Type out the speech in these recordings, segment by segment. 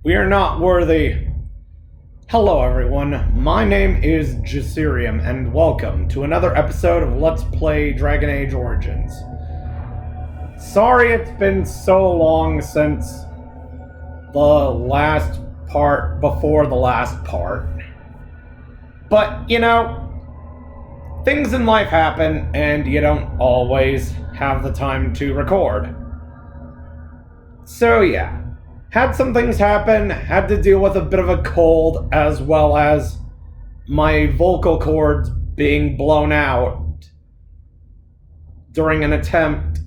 We are not worthy. Hello everyone, my name is Jasirium, and welcome to another episode of Let's Play Dragon Age Origins. Sorry it's been so long since the last part before the last part. But, you know, things in life happen, and you don't always have the time to record. So yeah. Had some things happen, had to deal with a bit of a cold, as well as my vocal cords being blown out during an attempt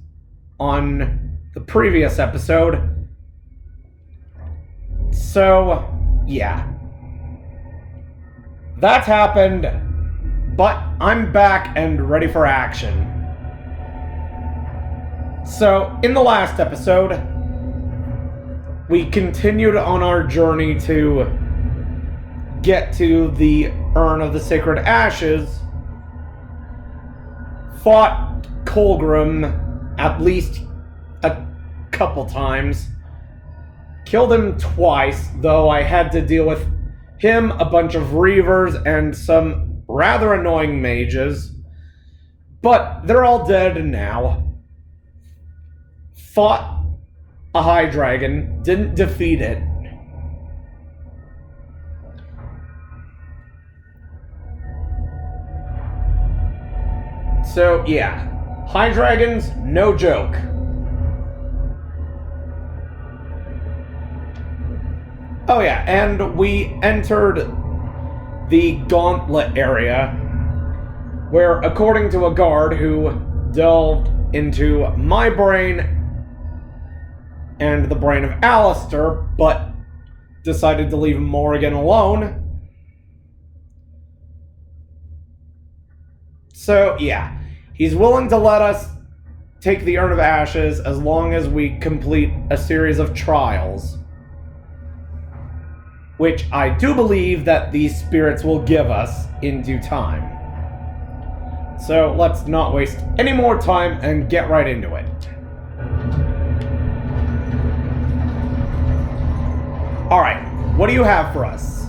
on the previous episode. So, yeah. That's happened, but I'm back and ready for action. So, in the last episode, we continued on our journey to get to the Urn of the Sacred Ashes, fought Colgrim at least a couple times, killed him twice, though I had to deal with him, a bunch of Reavers, and some rather annoying mages, but they're all dead now. Fought a high dragon, didn't defeat it. So, yeah. High dragons, no joke. Oh yeah, and we entered the Gauntlet area, where, according to a guard who delved into my brain and the brain of Alistair, but decided to leave Morrigan alone. So, yeah. He's willing to let us take the Urn of Ashes as long as we complete a series of trials, which I do believe that these spirits will give us in due time. So, let's not waste any more time and get right into it. Alright, what do you have for us?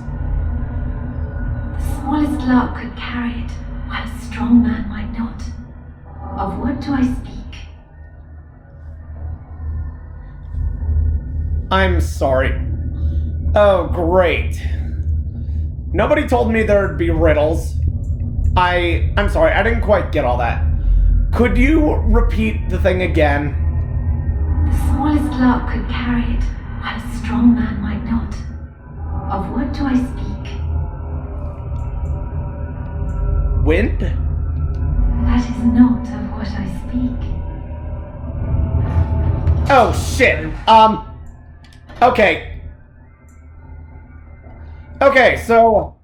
The smallest lark could carry it, while a strong man might not. Of what do I speak? I'm sorry. Oh, great. Nobody told me there'd be riddles. I'm sorry, I didn't quite get all that. Could you repeat the thing again? The smallest lark could carry it, while a strong man might not. Of what do I speak? Wind? That is not of what I speak. Oh, shit. Okay. Okay, so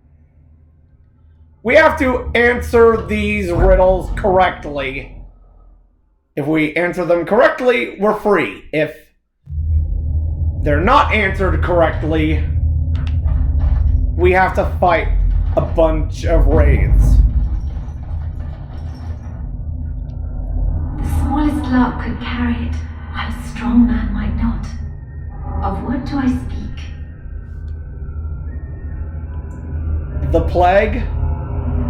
we have to answer these riddles correctly. If we answer them correctly, we're free. If they're not answered correctly, we have to fight a bunch of wraiths. The smallest lark could carry it, while a strong man might not. Of what do I speak? The plague?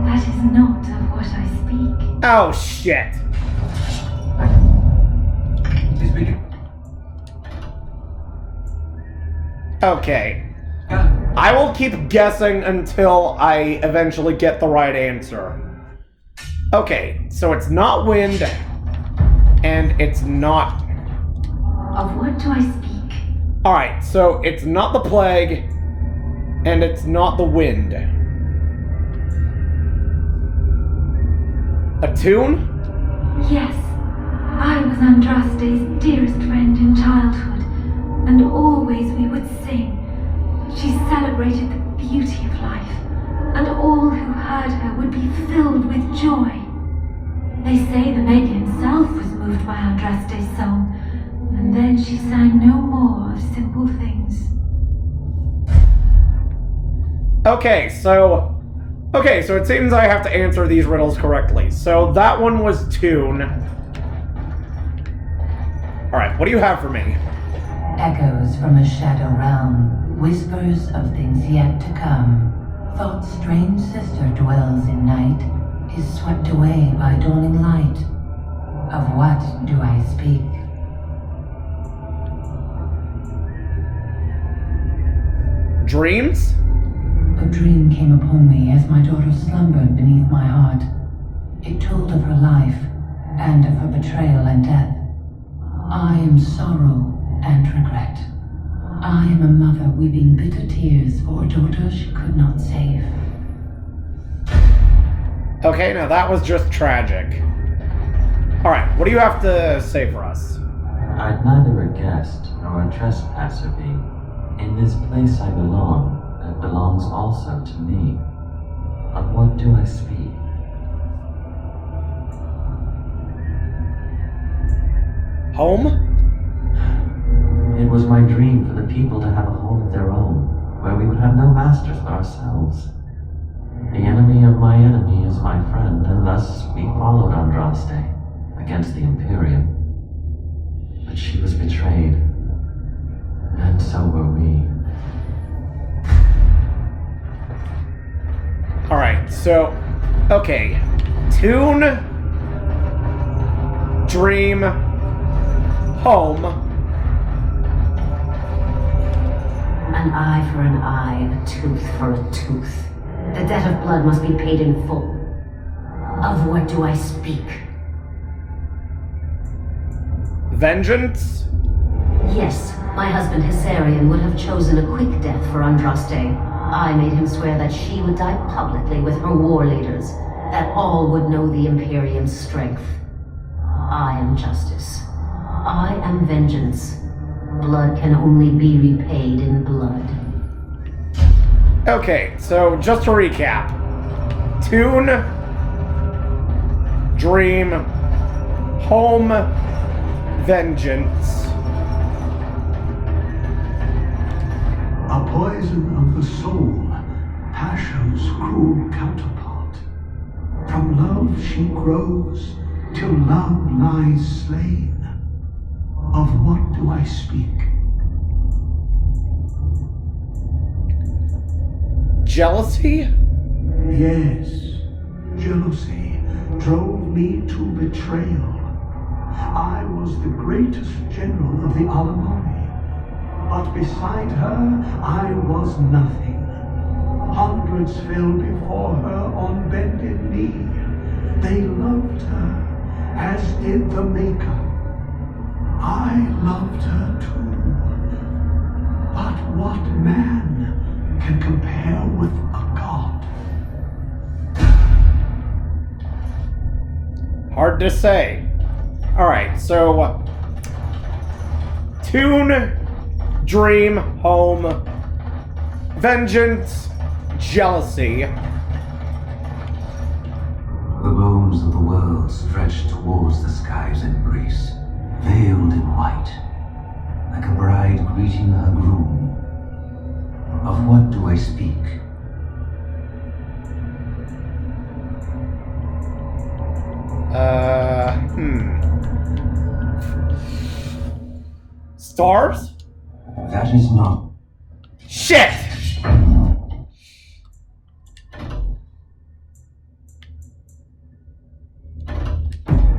That is not of what I speak. Oh, shit. Please begin. Okay. I will keep guessing until I eventually get the right answer. Okay, so it's not wind, and it's not... Of what do I speak? Alright, so it's not the plague, and it's not the wind. A tune? Yes, I was Andraste's dearest friend in childhood, and always we would sing. She celebrated the beauty of life, and all who heard her would be filled with joy. They say the maid himself was moved by Andraste's song, and then she sang no more of simple things. Okay, so it seems I have to answer these riddles correctly. So that one was tune. Alright, what do you have for me? Echoes from a shadow realm. Whispers of things yet to come. Thought's strange sister dwells in night, is swept away by dawning light. Of what do I speak? Dreams? A dream came upon me as my daughter slumbered beneath my heart. It told of her life, and of her betrayal and death. I am sorrow and regret. I am a mother weeping bitter tears for a daughter she could not save. Okay, now that was just tragic. Alright, what do you have to say for us? I'd neither a guest nor a trespasser be. In this place I belong, that belongs also to me. Of what do I speak? Home? It was my dream for the people to have a home of their own, where we would have no masters but ourselves. The enemy of my enemy is my friend, and thus we followed Andraste against the Imperium. But she was betrayed, and so were we. Alright, so, okay. Tune, dream, home. An eye for an eye, a tooth for a tooth. The debt of blood must be paid in full. Of what do I speak? Vengeance? Yes, my husband Hysarian would have chosen a quick death for Andraste. I made him swear that she would die publicly with her war leaders, that all would know the Imperium's strength. I am justice. I am vengeance. Blood can only be repaid in blood. Okay, so just to recap. Tune, dream, home, vengeance. A poison of the soul, passion's cruel counterpart. From love she grows, till love lies slain. Of what do I speak? Jealousy? Yes, jealousy drove me to betrayal. I was the greatest general of the Alamari, but beside her I was nothing. Hundreds fell before her on bended knee. They loved her, as did the Maker. I loved her too. But what man can compare with a god? Hard to say. Alright, so tune, dream, home, vengeance, jealousy. The bones of the world stretch towards the sky's embrace, veiled in white, like a bride greeting her groom. Of what do I speak? Stars? That is not. Shit!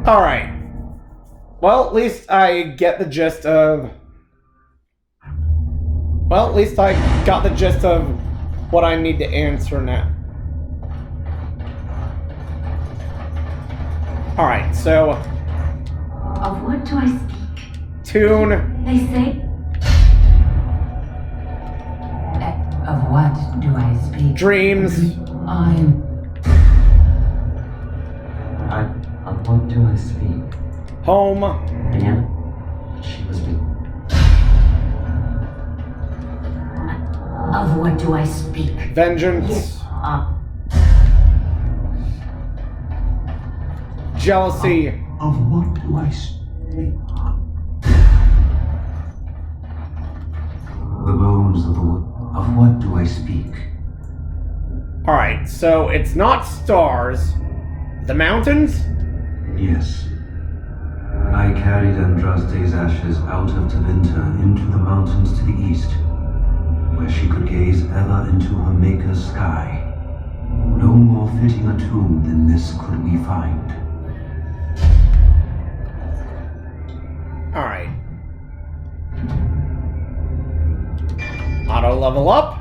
Alright. Well, at least I get the gist of... Well, at least I got the gist of what I need to answer now. Alright, so... Of what do I speak? Tune... They say Of what do I speak? Dreams... Of what do I speak? Home... The enemy? She was Of what do I speak? Vengeance... Yes. Jealousy... Of what do I speak? The bones of the world. Of what do I speak? Alright, so it's not stars. The mountains? Yes. I carried Andraste's ashes out of Tevinter into the mountains to the east, where she far into her maker's sky. No more fitting a tomb than this could we find. Alright. Auto level up.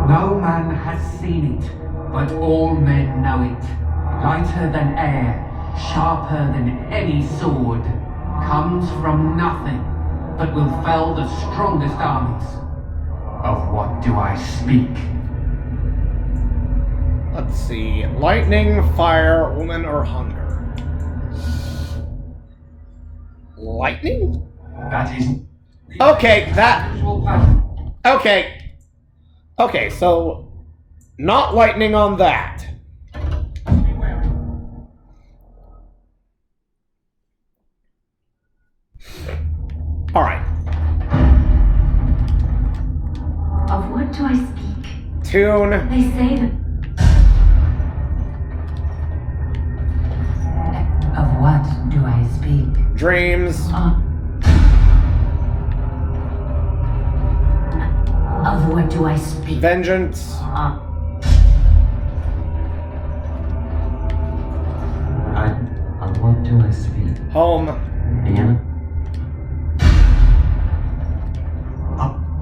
No man has seen it, but all men know it. Lighter than air, sharper than any sword, comes from nothing, but will fell the strongest armies. Of what do I speak? Let's see. Lightning, fire, woman, or hunger? Lightning? That is... Okay, that... usual pattern. Okay. Okay, so... Not lightning on that. Alright. Of what do I speak? Tune. They say that Of what do I speak? Dreams. Of what do I speak? Vengeance. Of what do I speak? Home. Ian?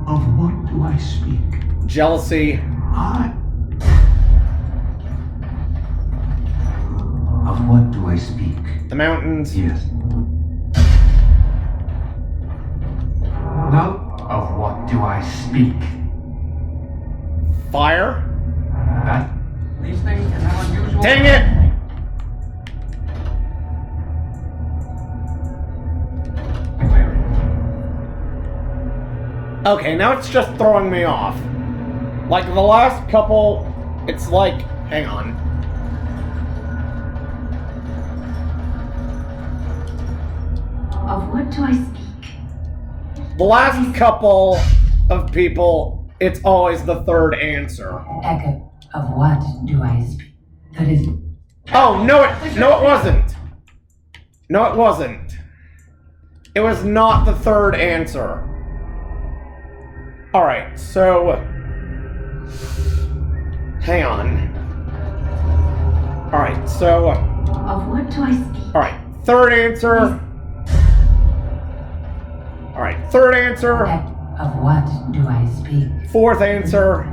Of what do I speak? Jealousy. Of what do I speak? The mountains. Yes. No. Of what do I speak? Fire. That... These things can have unusual... Dang it! Okay, now it's just throwing me off. Like the last couple, it's like, hang on. of what do I speak? The last couple of people, it's always the third answer. Echo, of what do I speak? That is... Oh, no it wasn't. No, it wasn't. It was not the third answer. Alright, so... Hang on. Alright, so... Of what do I speak? Alright, third answer. Alright, third answer. Of what do I speak? Fourth answer.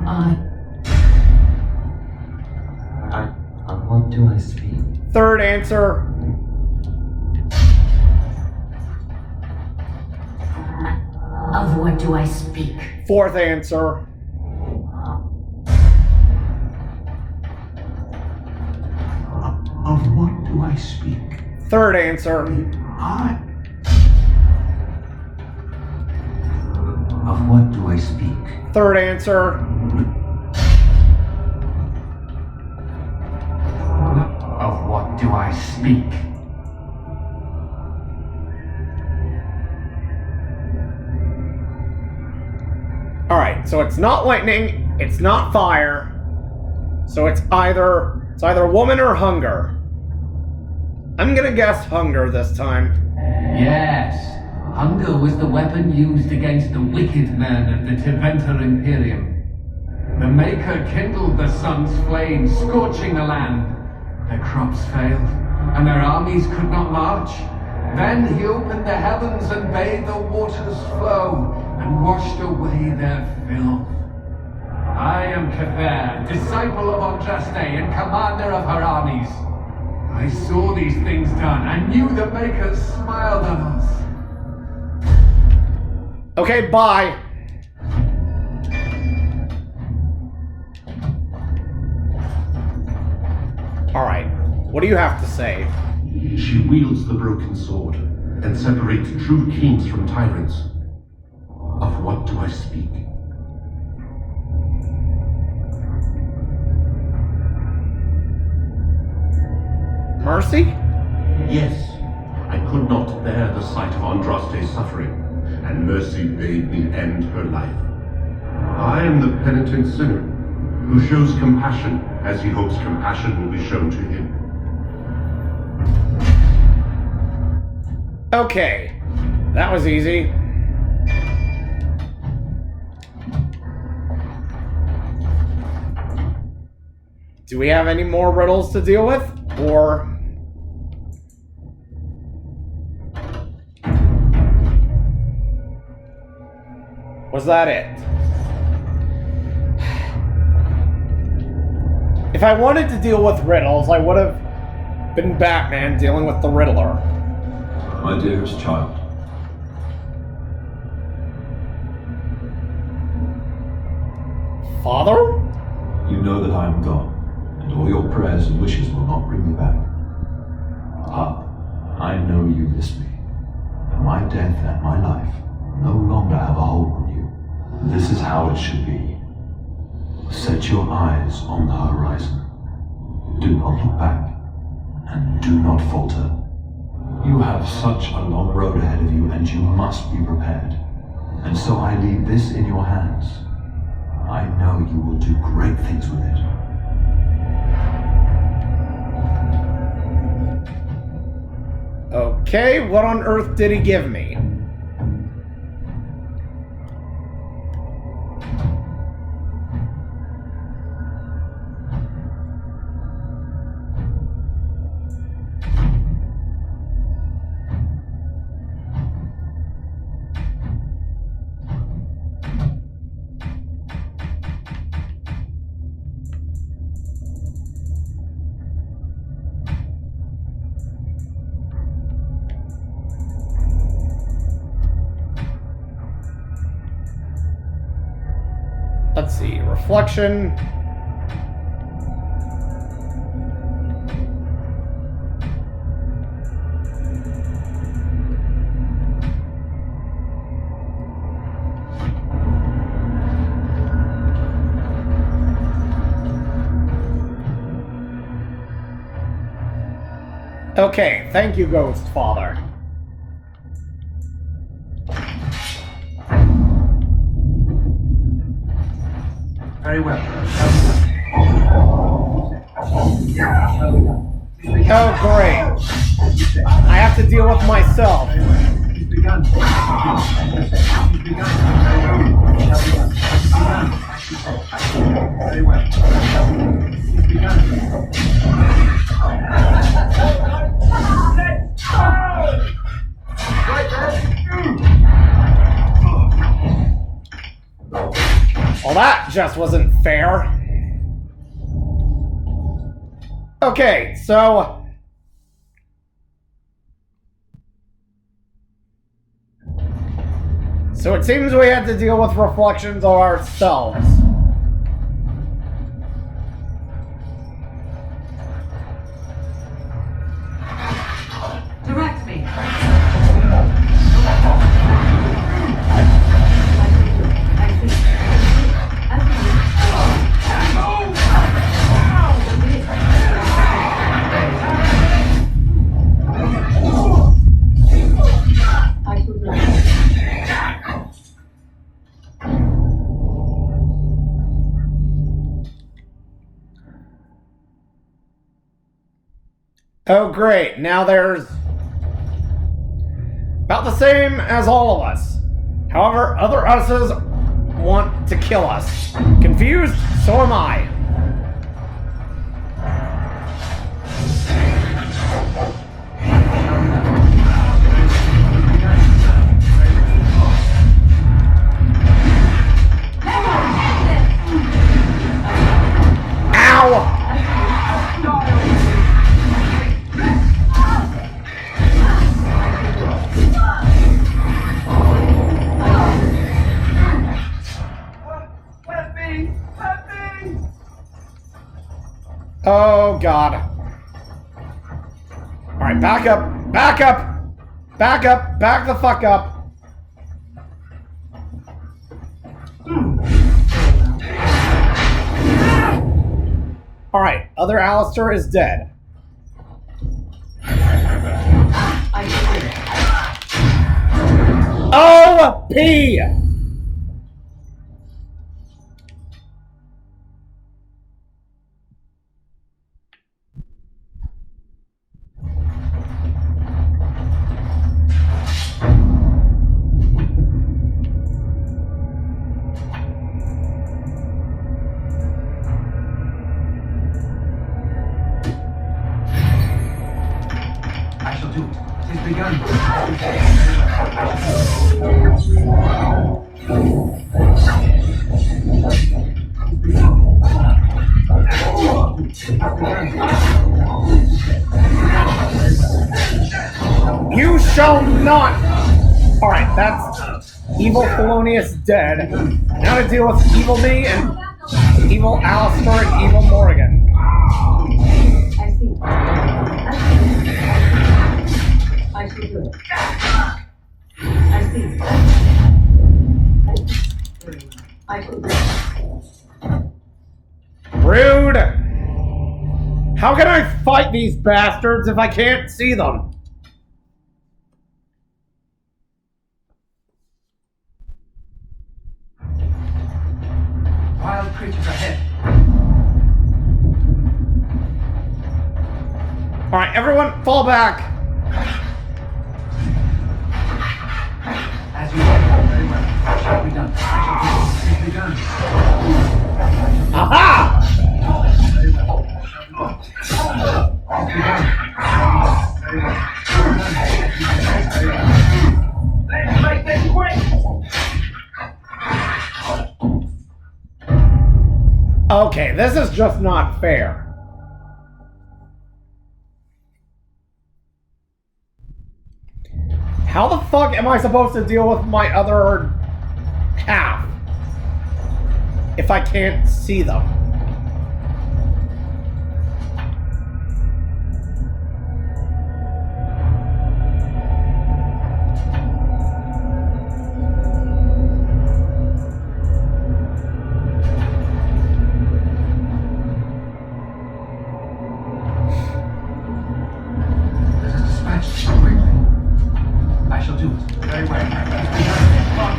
Of what do I speak? Third answer. Of what do I speak? Fourth answer. Of what do I speak? Third answer. Of what do I speak? Third answer. Of what do I speak? Alright, so it's not lightning, it's not fire. So it's either woman or hunger. I'm gonna guess hunger this time. Yes. Hunger was the weapon used against the wicked men of the Teventer Imperium. The Maker kindled the sun's flame, scorching the land. Their crops failed, and their armies could not march. Then he opened the heavens and bade the waters flow, and washed away their filth. I am Cather, disciple of Andraste and commander of her armies. I saw these things done and knew the Maker smiled on us. Okay, bye. Alright, what do you have to say? She wields the broken sword and separates true kings from tyrants. Of what do I speak? Mercy? Yes, I could not bear the sight of Andraste's suffering, and mercy bade me end her life. I am the penitent sinner, who shows compassion as he hopes compassion will be shown to him. Okay, that was easy. Do we have any more riddles to deal with, or... was that it? If I wanted to deal with riddles, I would have been Batman dealing with the Riddler. My dearest child. Father? You know that I am gone, and all your prayers and wishes will not bring me back. Ah, I know you miss me, but my death and my life no longer have a hold on you. This is how it should be. Set your eyes on the horizon. Do not look back, and do not falter. You have such a long road ahead of you, and you must be prepared. And so I leave this in your hands. I know you will do great things with it. Okay, what on earth did he give me? Let's see, reflection. Okay, thank you, Ghost Father. Very well. Oh, great. I have to deal with myself. He's begun. Very well. He's begun. Well, that just wasn't fair. Okay, so... so it seems we had to deal with reflections of ourselves. Direct me. Oh, great. Now there's... about the same as all of us. However, other us's want to kill us. Confused? So am I. Ow! Oh, God. Alright, back up. Back up. Back up. Back the fuck up. Alright, other Alistair is dead. Oh, P! You shall not! Alright, that's evil Felonious dead. Now to deal with evil me and evil Alistair and evil Morrigan. I see. I shall do it. I see. I shall do it. Rude! How can I fight these bastards if I can't see them? Wild creatures ahead. Alright, everyone, fall back! As you say, very well. It shall be done. I shall do it. It shall be done. Aha! Very well. It shall be done. It shall be done. Very well. Very well. Let's make this quick! Okay, this is just not fair. How the fuck am I supposed to deal with my other half if I can't see them? Let us dispatch this quickly. I shall do it. Very well. Come on,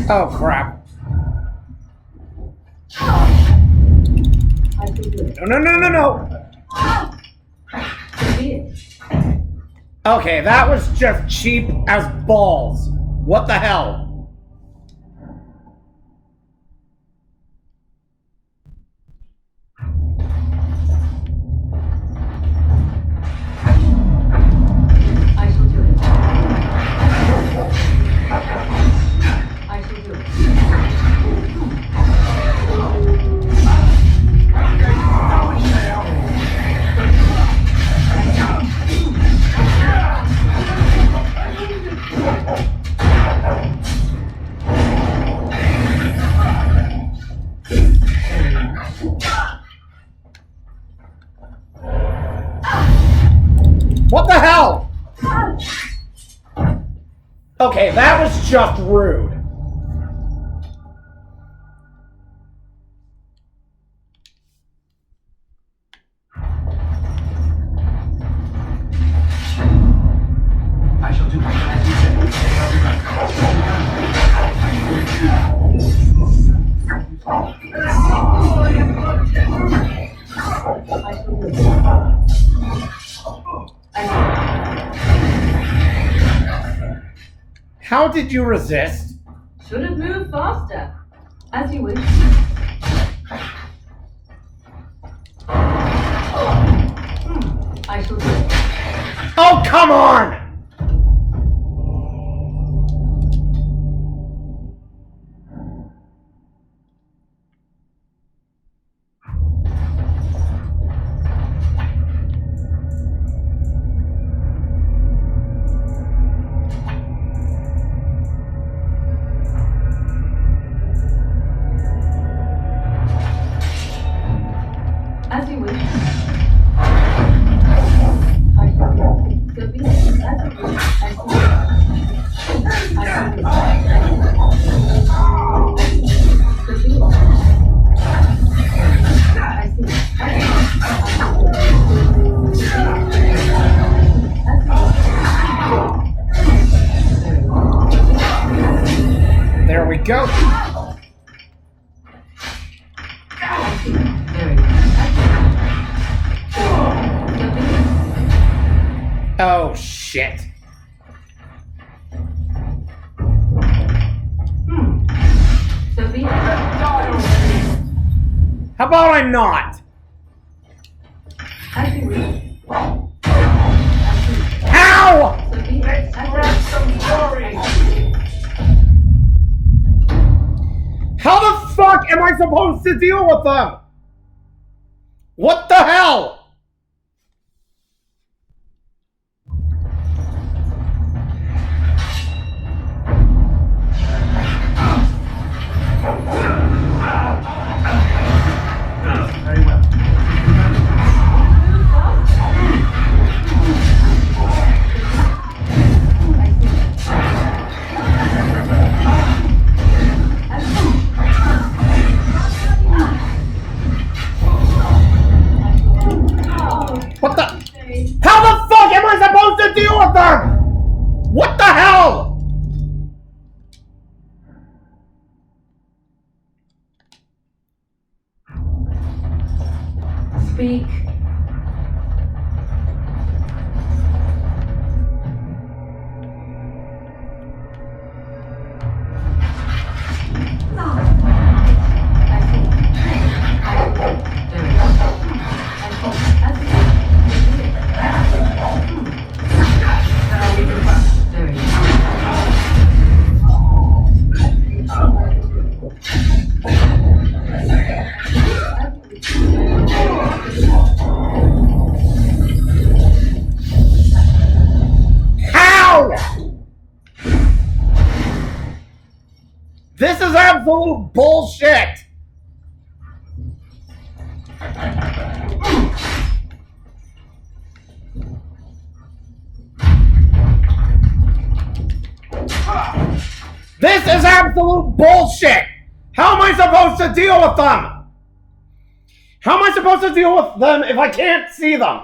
Oh crap. I shall do it. No. So be it. Okay, that was just cheap as balls. What the hell? I shall do it. I shall do it. What the hell? Okay, that was just rude. I shall do it. As you say. It shall be done. I shall do it. How did you resist? Should have moved faster. As you wish. I shall do it. Oh, come on! As you wish. I shall do it. So be it. Oh, shit. So be it. How about I not? As you wish. Ow! So be it. How the fuck am I supposed to deal with them? What the hell? Very well. What the? How the fuck am I supposed to deal with them? What the hell? Speak. How? This is absolute bullshit. This is absolute bullshit! How am I supposed to deal with them? How am I supposed to deal with them if I can't see them?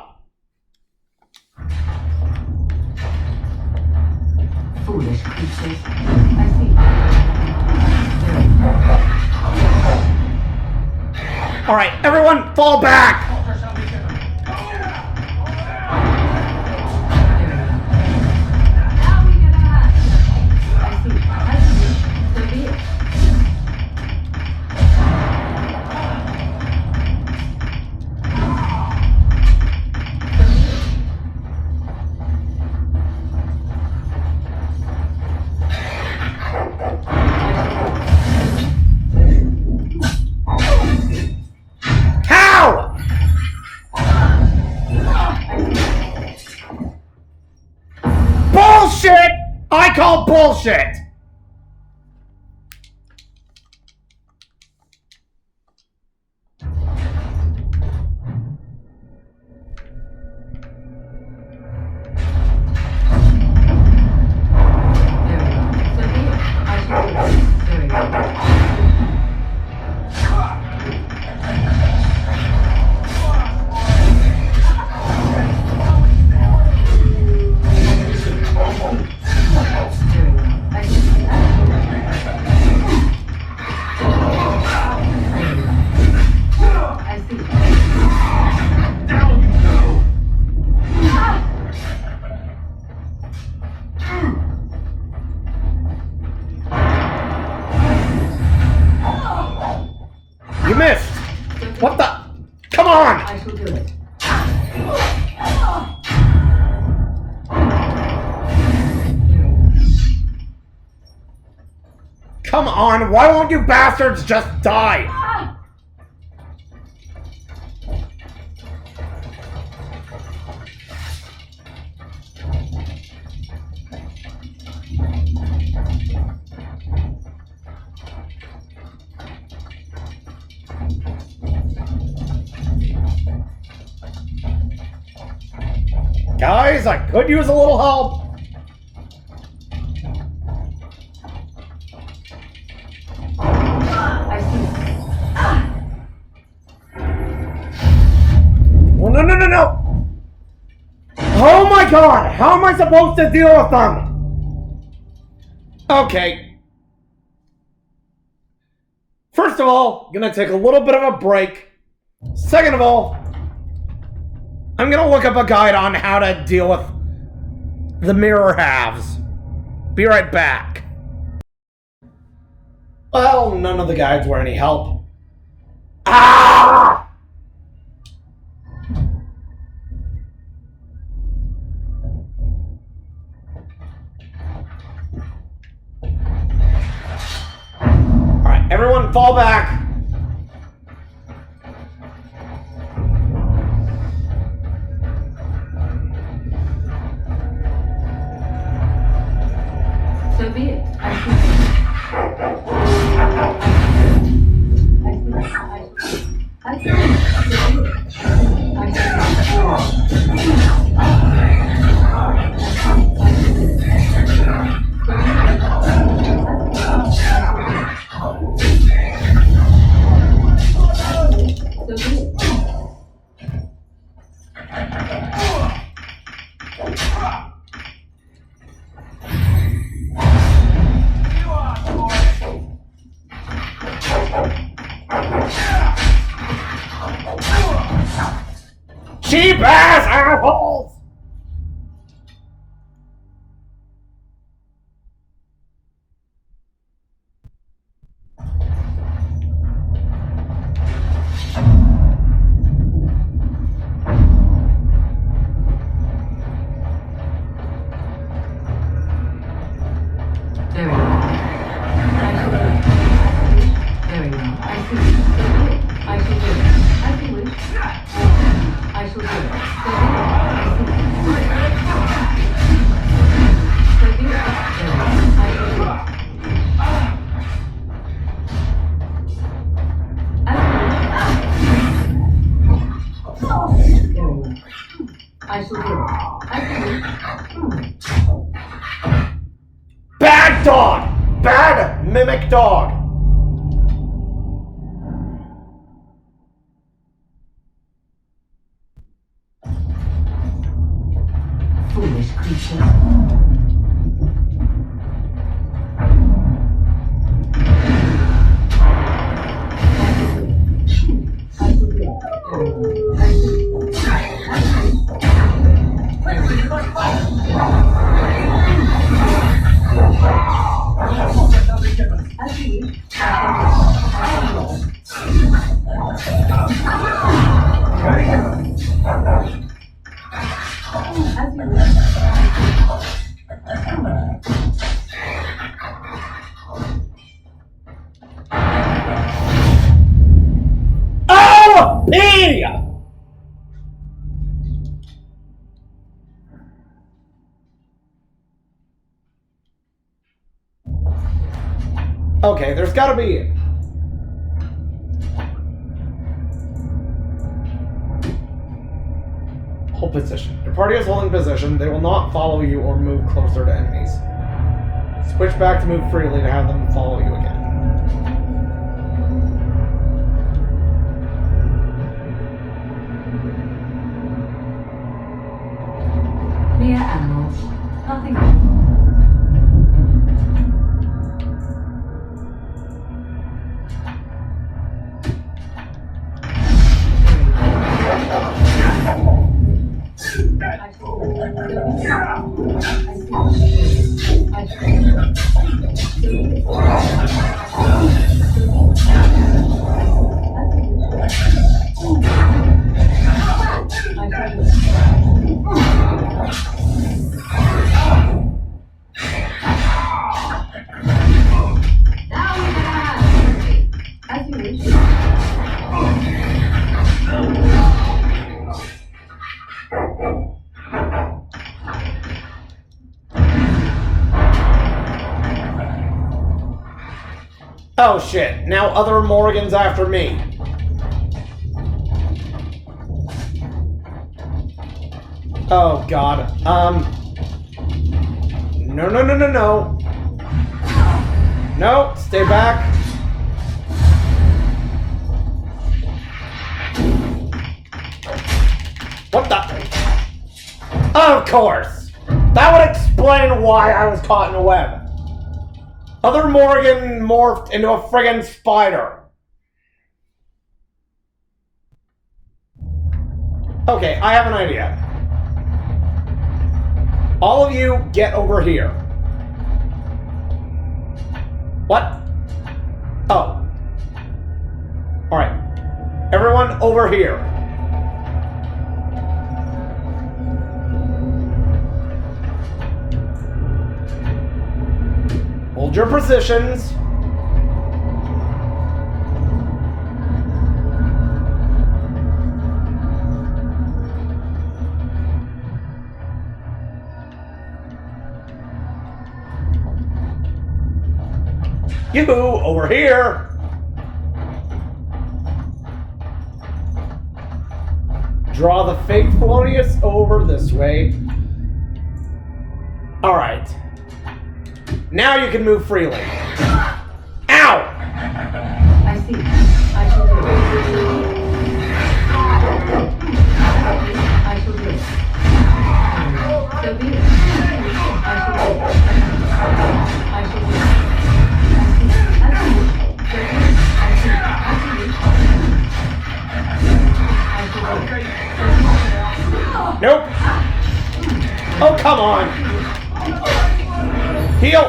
Foolish creatures. I see. Alright, everyone fall back! Now we get ahead. I see. As you wish. So be it. How? Bullshit! I call bullshit! So be it. As you wish. Very well. I see. You missed! What the? Come on! I shall do it. Come on, why won't you bastards just die? Guys, I could use a little help. I see. Oh, no, no, no, no! Oh my god! How am I supposed to deal with them? Okay. First of all, gonna take a little bit of a break. Second of all, I'm gonna look up a guide on how to deal with the mirror halves. Be right back. Well, none of the guides were any help. Ah! Alright, everyone fall back. So be it. I see. Cheap ass assholes! Very well. Very well. I see. I shall do it. As you wish. I shall do it. So be it. I shall do it. Very well. I shall do it. As you wish. Bad dog! Bad mimic dog! Foolish creature. Oh! P! Okay, there's gotta be... Hold position. Your party is holding position. They will not follow you or move closer to enemies. Switch back to move freely to have them follow you again. Mere animals. Nothing more. Oh shit, now other Morgans after me. Oh god, No. No, stay back. What the? Of course! That would explain why I was caught in a web. Other Morgan morphed into a friggin' spider. Okay, I have an idea. All of you, get over here. What? Oh. Alright. Everyone over here. Hold your positions. You over here. Draw the fake Felonius over this way. Alright. Now you can move freely. Ow! I see. I shall do it. I shall do it. So be it. I shall do it. I shall do it. Nope. Oh, come on. Heal.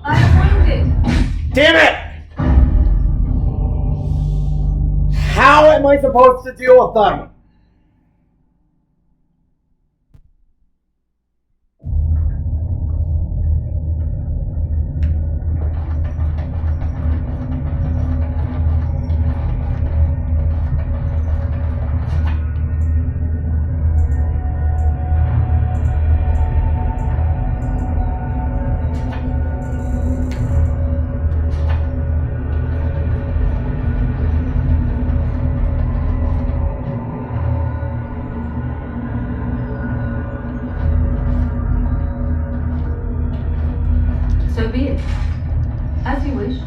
I'm wounded. Damn it! How am I supposed to deal with them? So be it. As you wish.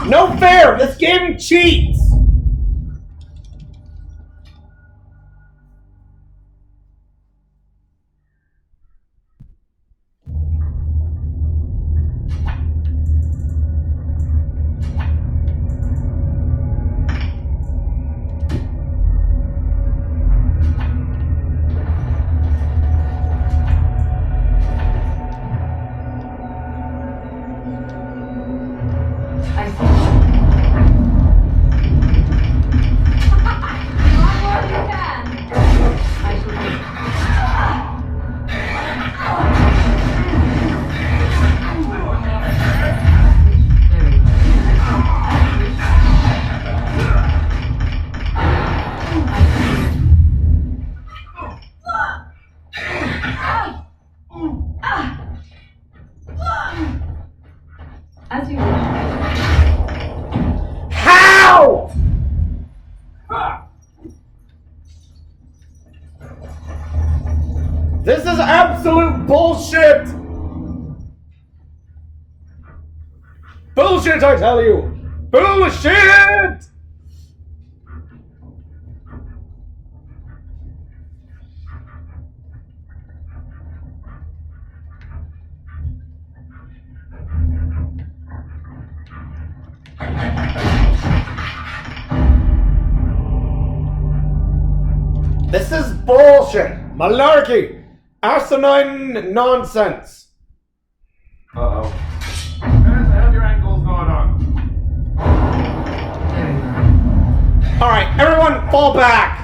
No fair! This game cheats! As you wish. How? This is absolute bullshit! Bullshit, I tell you! Bullshit! This is bullshit! Malarkey! Asinine nonsense! Uh-oh. Have your ankles going on? Alright, everyone fall back!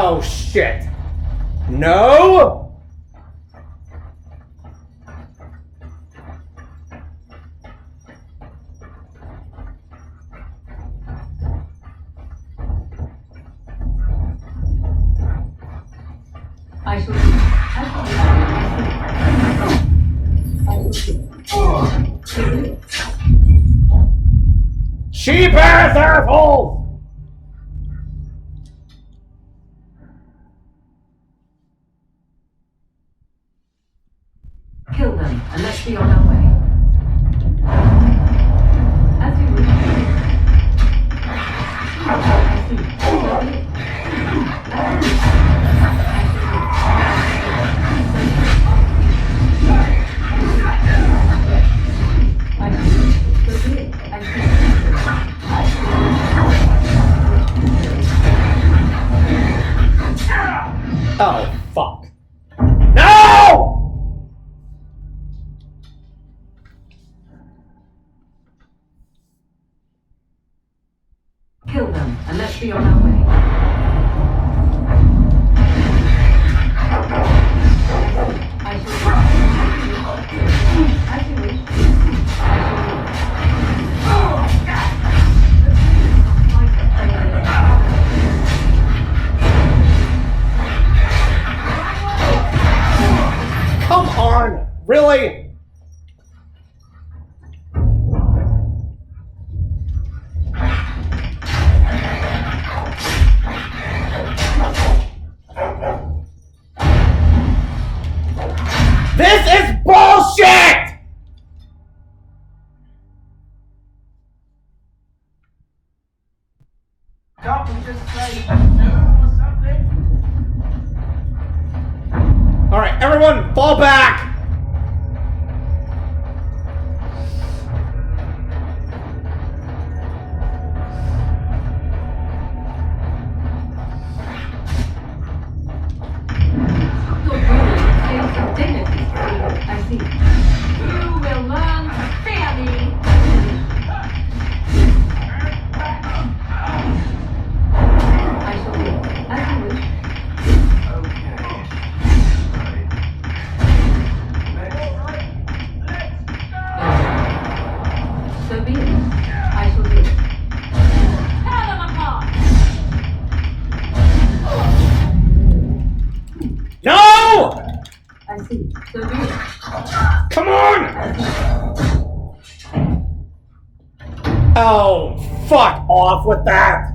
Oh, shit. No! I shall Sheep ass asshole! kill them and let's be on our way. As you wish. I see. Oh, fuck. No! Kill them and let's be on our way. I shall. As you wish. Come on! Really? This is bullshit! Can't we just say no or something? Alright, everyone, fall back! Your ruling takes some dignity. I see. You will learn to fear me. I shall do as you wish. So be it. I shall do it. Tear them apart. No! I see. So be it. Come on! Oh, fuck off with that!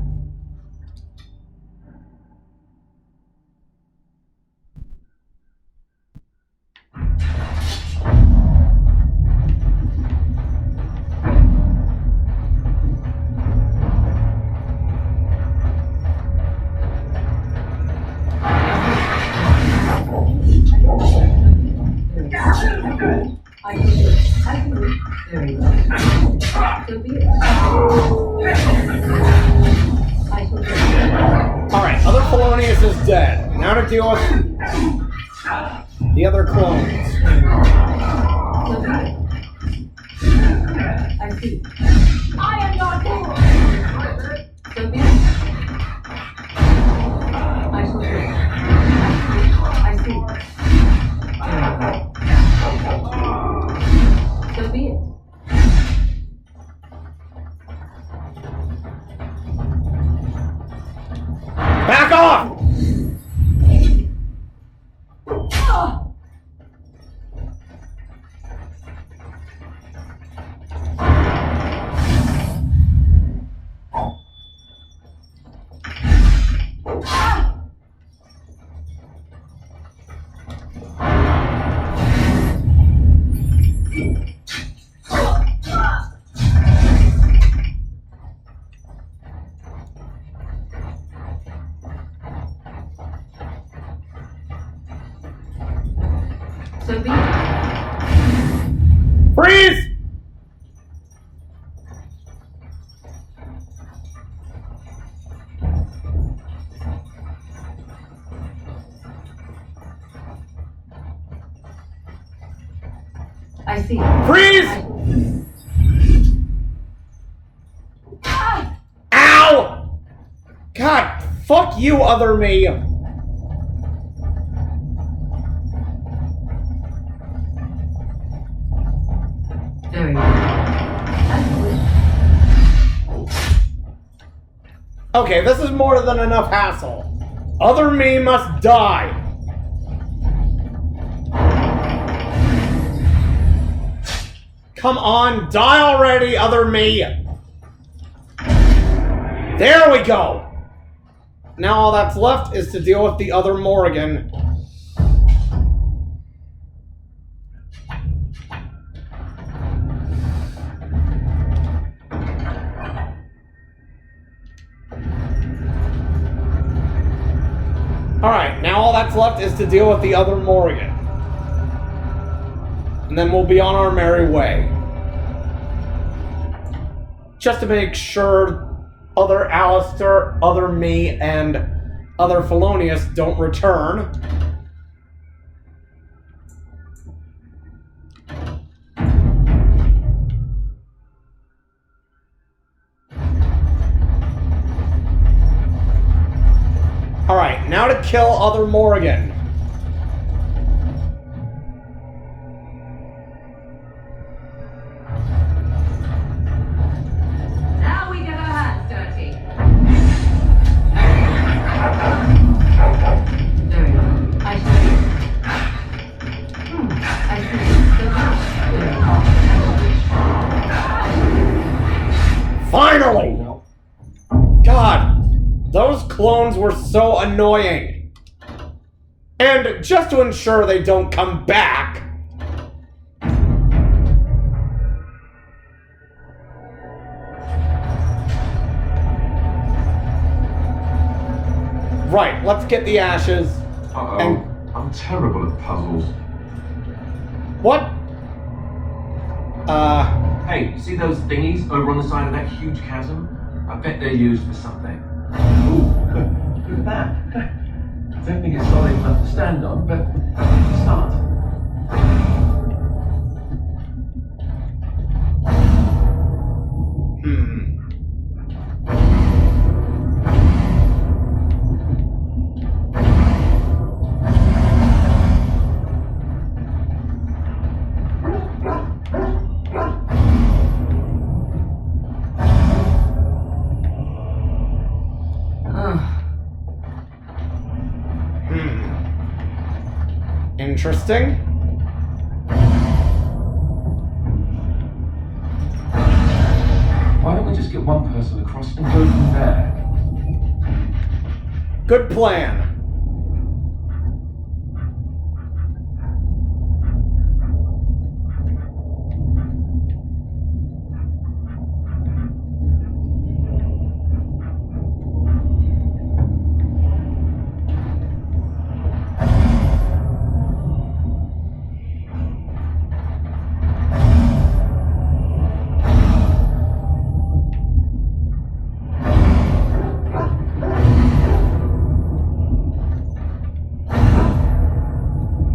I shall do it. As you wish. Very well. So be it. I shall do it. Alright, other Polonius is dead. Now to deal with the other clones. So be it. I see. I am not fool. So be it. I shall do it. I see. So be it. Back off! So be it. Freeze! I see. Freeze! Ow! God, fuck you, other me. Okay, this is more than enough hassle. Other me must die. Come on, die already, other me. There we go. Now all that's left is to deal with the other Morrigan. Alright, now all that's left is to deal with the other Morrigan. And then we'll be on our merry way. Just to make sure other Alistair, other me, and other Felonius don't return. Alright, now to kill other Morrigan. Now we get our hands dirty. Very well. I shall. I shall. Finally! God, those clones were so annoying. And just to ensure they don't come back, right, let's get the ashes. Uh-oh. And I'm terrible at puzzles. what? Hey, see those thingies over on the side of that huge chasm? I bet they're used for something. Ooh, look at that. I don't think it's solid enough to stand on, but it's a start. Interesting. Why don't we just get one person across and go from there? Good plan.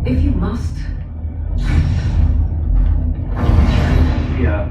If you must. Yeah.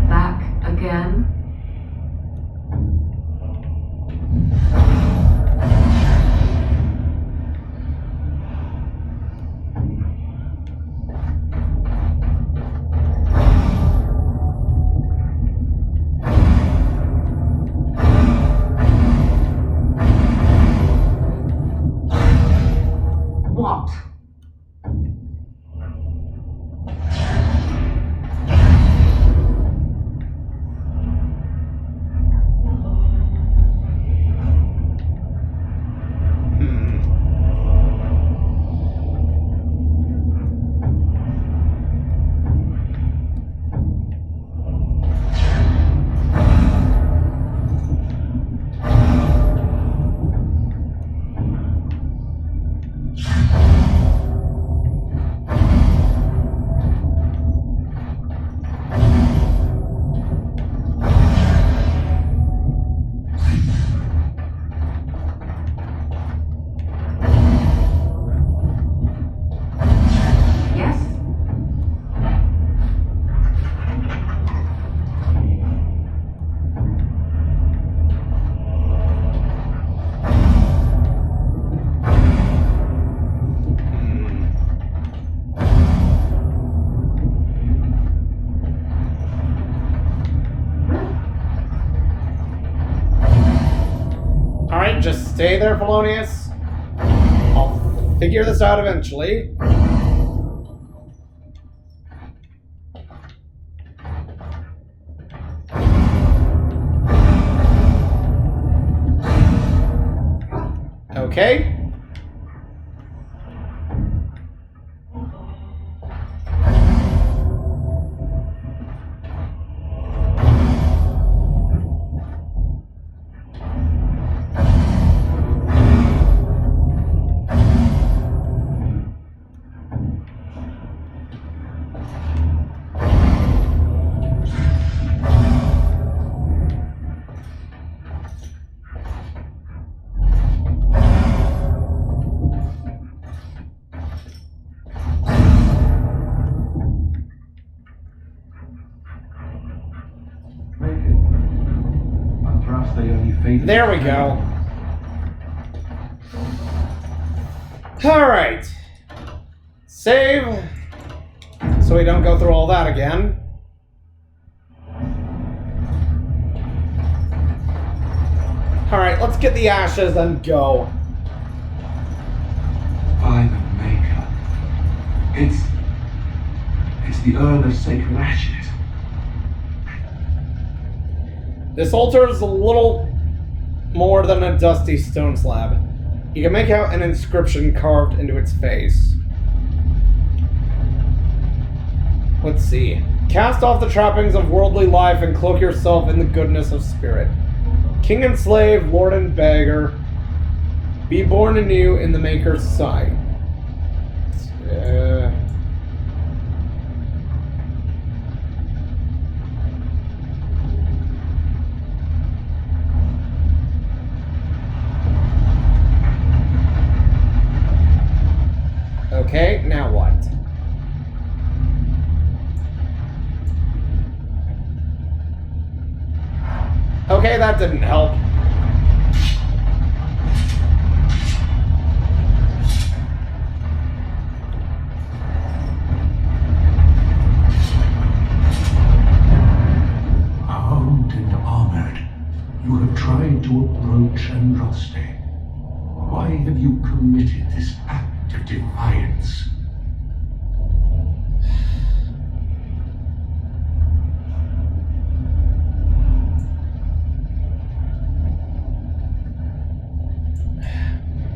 Back again. What? just stay there, Polonius? I'll figure this out eventually. Okay. There we go. Alright. Save. So we don't go through all that again. Alright, let's get the ashes and go. By the Maker. It's the urn of sacred ashes. This altar is a little more than a dusty stone slab. You can make out an inscription carved into its face. Let's see. Cast off the trappings of worldly life and cloak yourself in the goodness of spirit. King and slave, lord and beggar, be born anew in the Maker's sight. Okay, now what? Okay, that didn't help. Armed and armored, you have tried to approach Andraste. Why have you committed this act of defiance?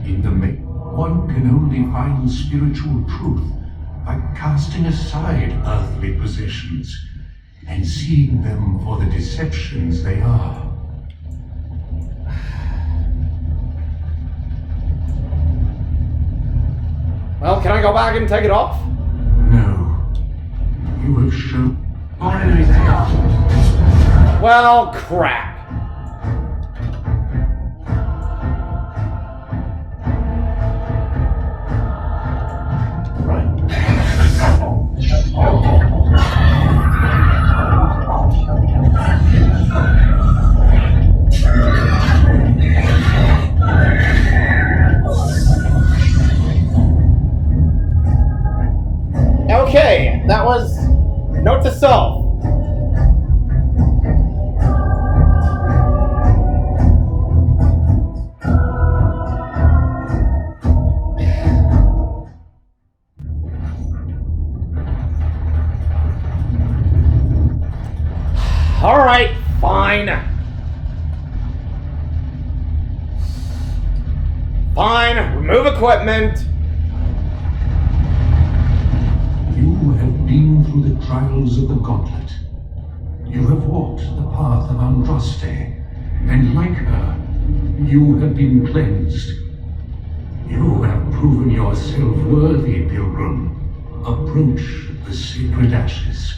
In the one can only find spiritual truth by casting aside earthly possessions and seeing them for the deceptions they are. Well, can I go back and take it off? No. You have shown... Well, crap. Okay, that was note to self. All right, fine. Fine, remove equipment. You have been through the trials of the gauntlet. You have walked the path of Andraste, and like her, you have been cleansed. You have proven yourself worthy, pilgrim. Approach the sacred ashes.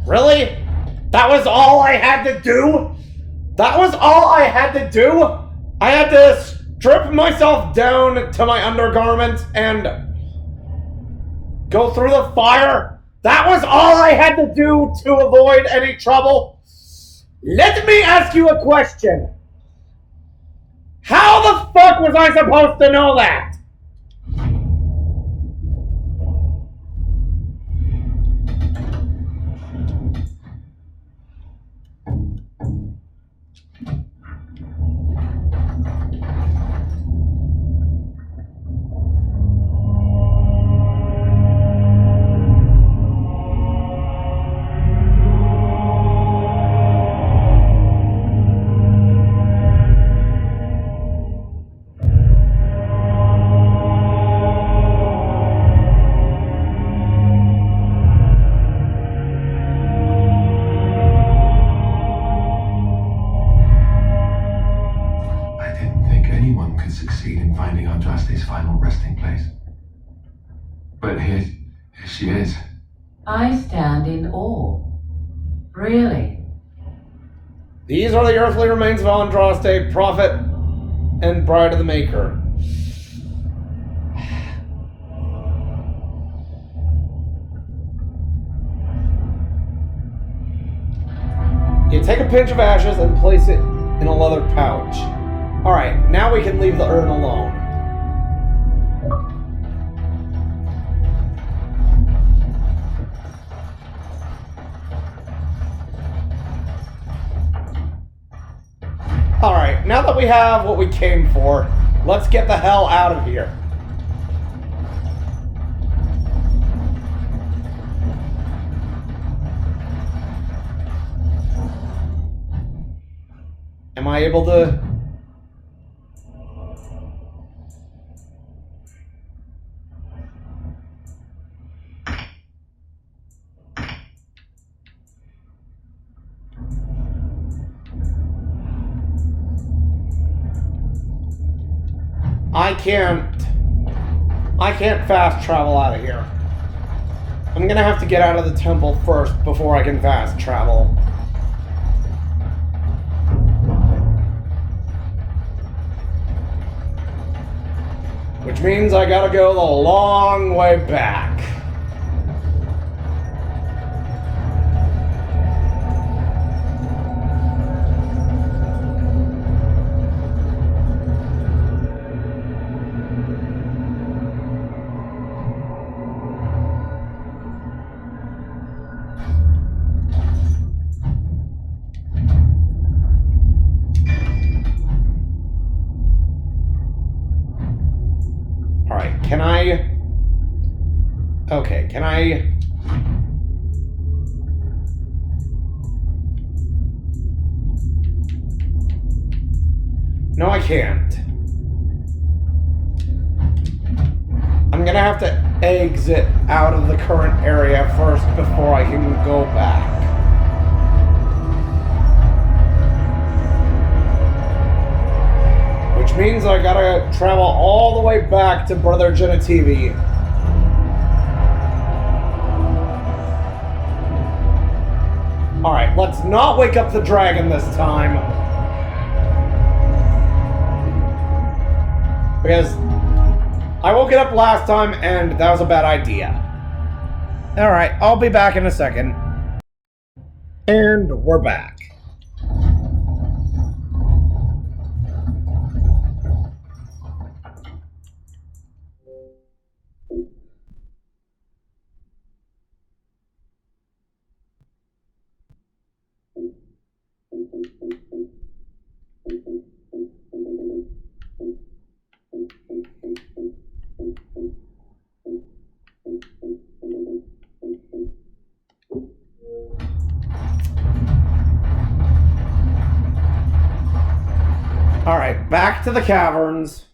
Really? That was all I had to do? That was all I had to do? I had to strip myself down to my undergarment and go through the fire? That was all I had to do to avoid any trouble? Let me ask you a question. How the fuck was I supposed to know that? She is. I stand in awe. Really? These are the earthly remains of Andraste, prophet and bride of the Maker. You take a pinch of ashes and place it in a leather pouch. Alright, now we can leave the urn alone. Alright, now that we have what we came for, let's get the hell out of here. Am I able to... I can't fast travel out of here. I'm gonna have to get out of the temple first before I can fast travel. Which means I gotta go the long way back. Can I... Okay, can I... No, I can't. I'm gonna have to exit out of the current area first before I can go back. Which means I gotta travel all the way back to Brother Genetivi. Alright, let's not wake up the dragon this time. Because I woke it up last time and that was a bad idea. Alright, I'll be back in a second. And we're back. Alright, back to the caverns.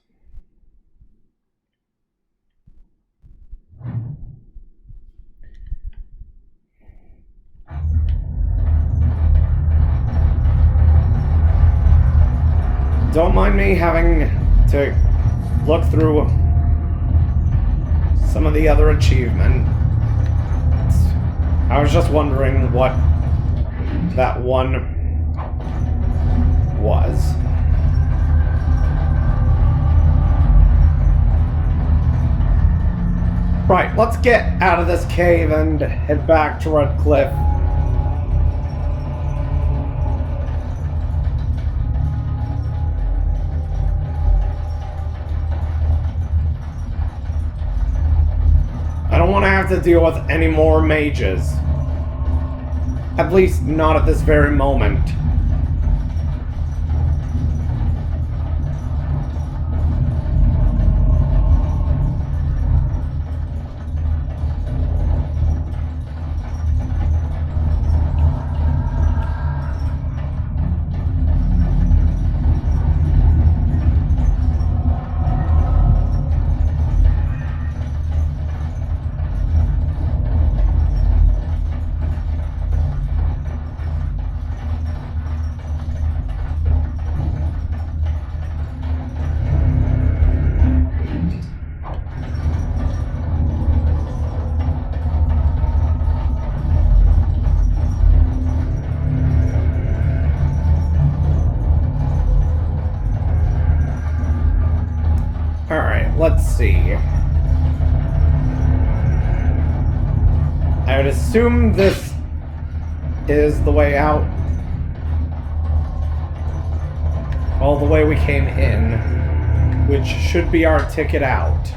Don't mind me having to look through some of the other achievements. I was just wondering what that one was. Right, let's get out of this cave and head back to Red Cliff. I don't want to have to deal with any more mages. At least not at this very moment. I would assume this is the way out. All the way we came in, which should be our ticket out.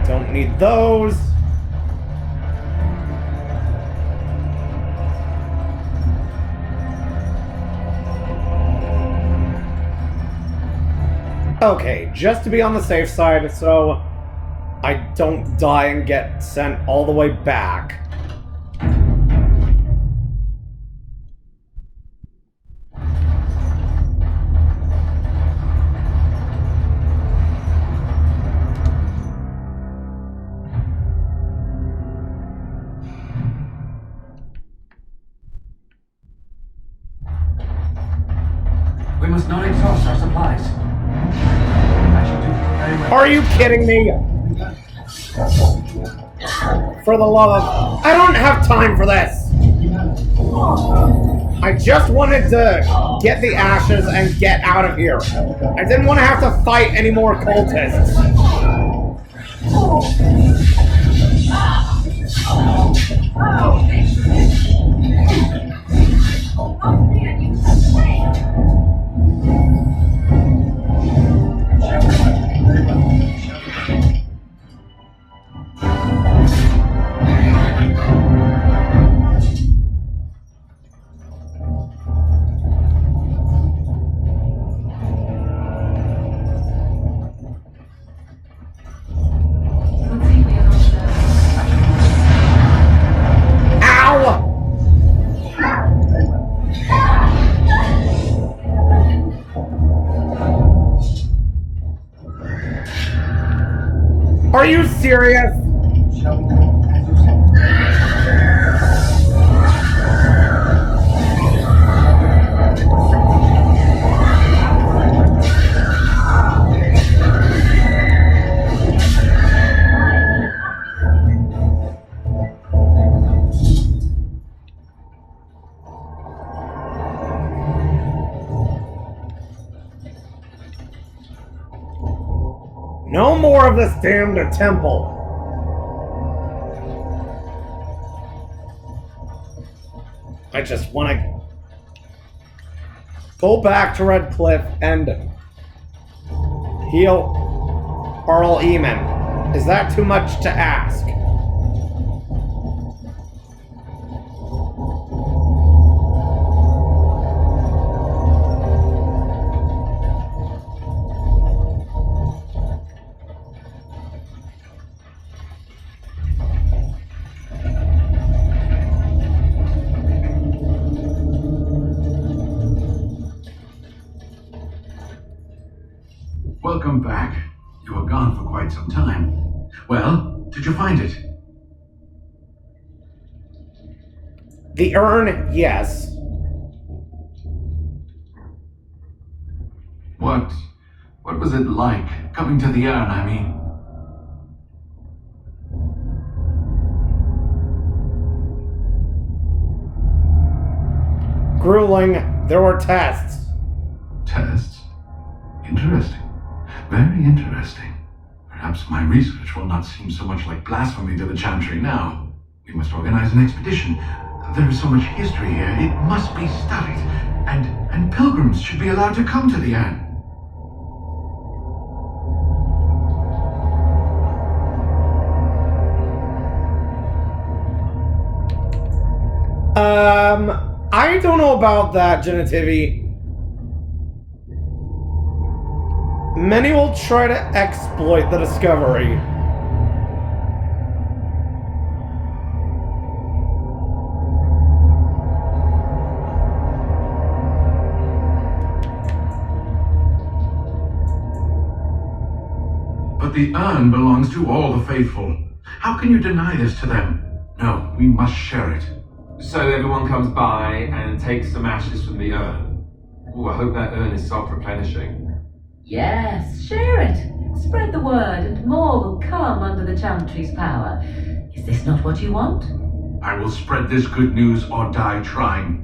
Don't need those. Okay, just to be on the safe side, so I don't die and get sent all the way back. We must not exhaust our supplies. I shall do very well. Are you kidding me? For the love of... I don't have time for this! I just wanted to get the ashes and get out of here. I didn't want to have to fight any more cultists. Are you serious? No more of this damned temple. I just want to go back to Red Cliff and heal Arl Eamon. Is that too much to ask? Welcome back. You were gone for quite some time. Well, did you find it? The urn, yes. What was it like coming to the urn, I mean? Grueling. There were tests. Tests? Interesting. Very interesting. Perhaps my research will not seem so much like blasphemy to the Chantry now. We must organize an expedition. There is so much history here, it must be studied. And pilgrims should be allowed to come to the urn. I don't know about that, Genitivi. Many will try to exploit the discovery. But the urn belongs to all the faithful. How can you deny this to them? No, we must share it. So everyone comes by and takes some ashes from the urn. Oh, I hope that urn is self-replenishing. Yes, share it. Spread the word, and more will come under the Chantry's power. Is this not what you want? I will spread this good news or die trying.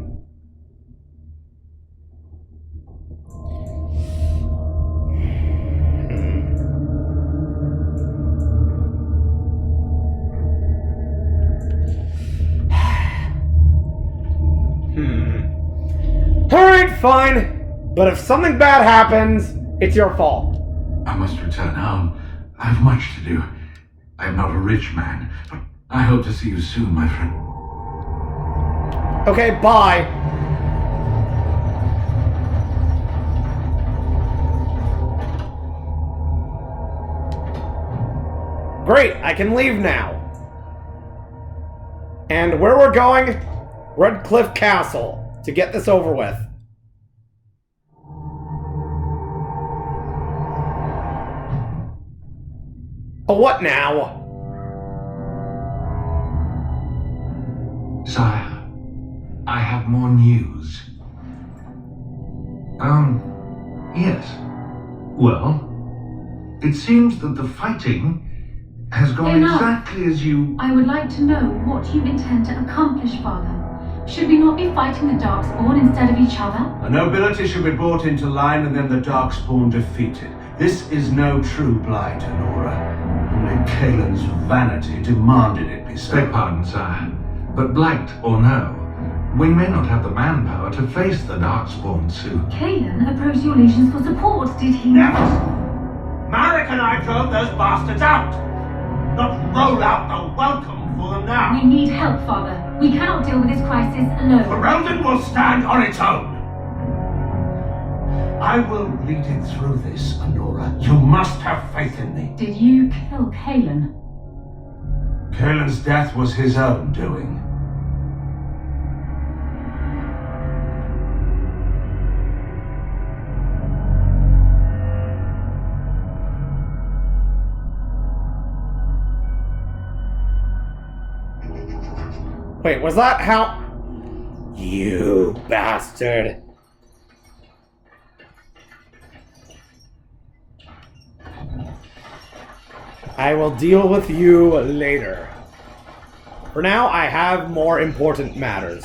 Alright, fine. But if something bad happens, it's your fault. I must return home. I have much to do. I am not a rich man, but I hope to see you soon, my friend. Okay, bye. Great, I can leave now. And where we're going? Redcliffe Castle, to get this over with. Oh, what now? Sire, I have more news. Yes. Well, it seems that the fighting has gone Enough. exactly as you... I would like to know what you intend to accomplish, Father. Should we not be fighting the Darkspawn instead of each other? The nobility should be brought into line and then the Darkspawn defeated. This is no true blight, Honora. Only Kaelin's vanity demanded it be so. Beg pardon, sire, but blight or no, we may not have the manpower to face the Darkspawn soon. Kaelin approached your legions for support, did he Never! not? Marek and I drove those bastards out! Not roll out the welcome for them now! We need help, Father. We cannot deal with this crisis alone. Ferelden will stand on its own! I will lead it through this, Honora. You must have faith in me. Did you kill Kaelin? Kaelin's death was his own doing. Wait, was that how... You bastard. I will deal with you later. For now, I have more important matters.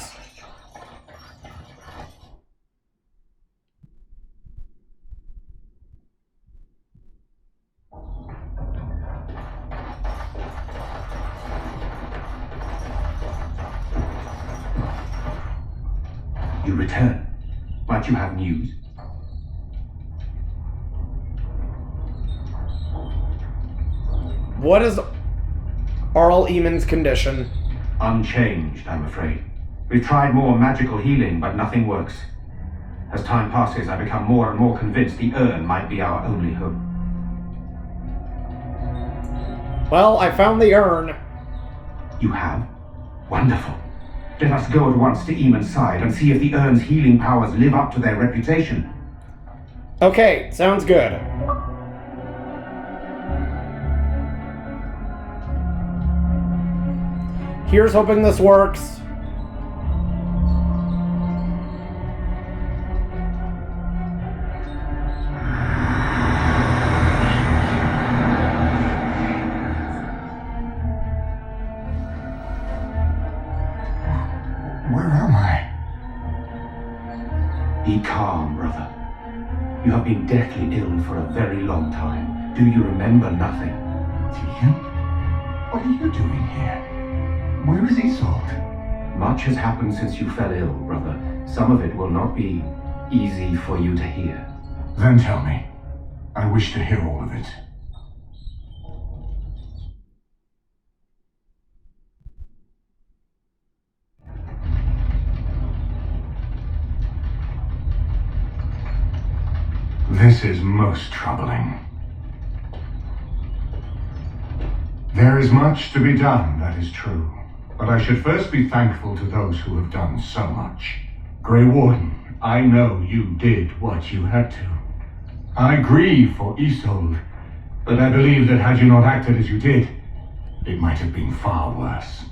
You return. Might you have news? What is Arl Eamon's condition? Unchanged, I'm afraid. We've tried more magical healing, but nothing works. As time passes, I become more and more convinced the urn might be our only hope. Well, I found the urn. You have? Wonderful. Let us go at once to Eamon's side and see if the urn's healing powers live up to their reputation. Okay, sounds good. Here's hoping this works. Where am I? Be calm, brother. You have been deathly ill for a very long time. Do you remember nothing? Tegan? What are you doing here? Where is Isolde? Much has happened since you fell ill, brother. Some of it will not be easy for you to hear. Then tell me. I wish to hear all of it. This is most troubling. There is much to be done, that is true. But I should first be thankful to those who have done so much. Grey Warden, I know you did what you had to. I grieve for Isolde, but I believe that had you not acted as you did, it might have been far worse.